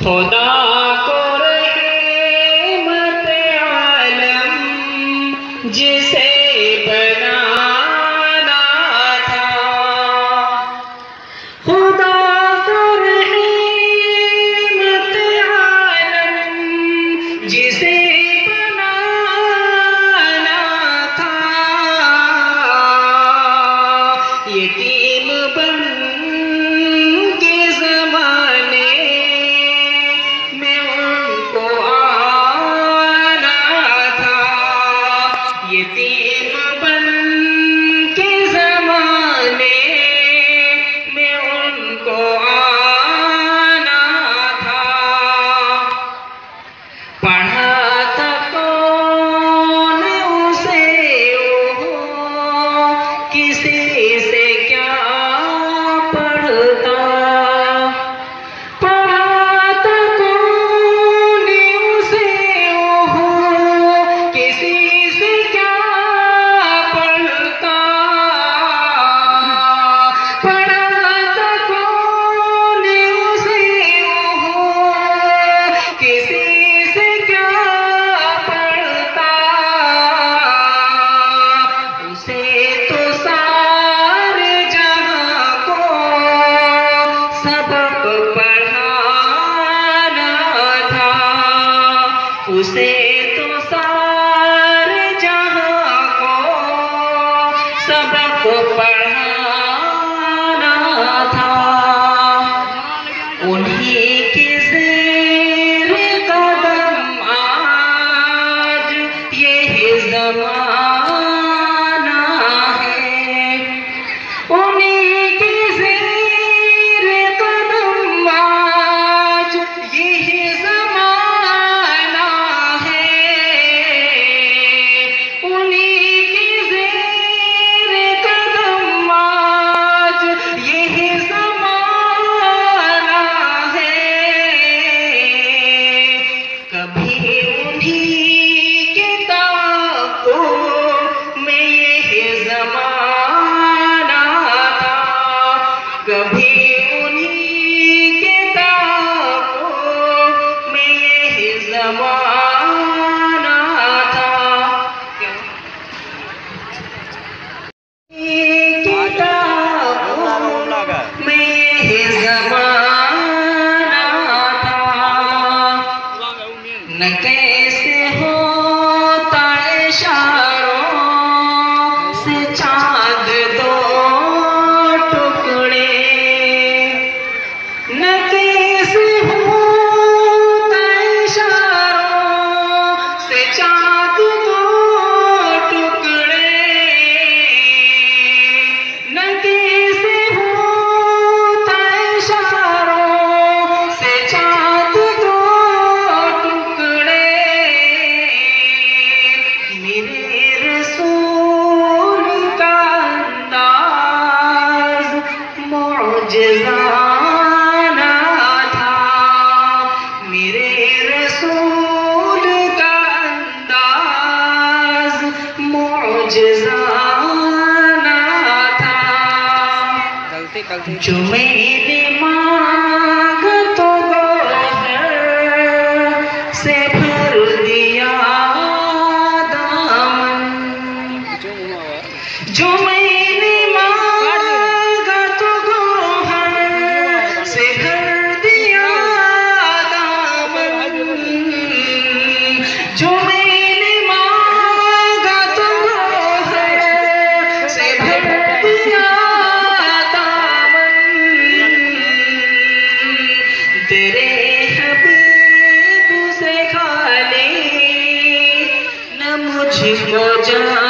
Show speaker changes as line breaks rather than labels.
खुदा को रहमत आलम जिसे बनाना था, खुदा को रहमत आलम जिसे बनाना था, यतीम बन के ज़माने में उनको आना था, यतीम बन के ज़माने में उनको आना था। पढ़ा था कौन उसे किसी से क्या पढ़ता, पढ़ा था कौन उसे किसी से क्या पढ़ता, पढ़ा था कौन उसे किसी से क्या पढ़ता, उसे तो सारे जहां को सबक पढ़ाना था, उसे तो सारे जहां को सबक पढ़ाना था। उन्हीं के ज़ेर कदम आज ये ज़माना है, उन्हीं के ज़ेर कदम आज ये ज़माना है, उन्हीं के ज़ेर कदम आज ये ज़माना है। कभी उन्हीं के ताक़ों में ये ज़माना था, कभी उन्हीं के ताक़ों में ये ज़माना था। के ताक़ों में ये ज़माना था, न कैसे होता इशारों से चाँद दो टुकड़े, न कैसे होता इशारों से चाँद दो टुकड़े, न कैसे होता इशारों से चाँद दो टुकड़े। मेरे रसूल का अंदाज़ मौजज़ाना था, मेरे रसूल का अंदाज़ मौजज़ाना था। जो मैंने मांगा तो गौहर से भर दिया दामन, जो मैंने मांगा तो गौहर से भर दिया दामन, जो मैंने मांगा तो गौहर से भर दिया दामन। तेरे हबीब से खाली न मुझको जान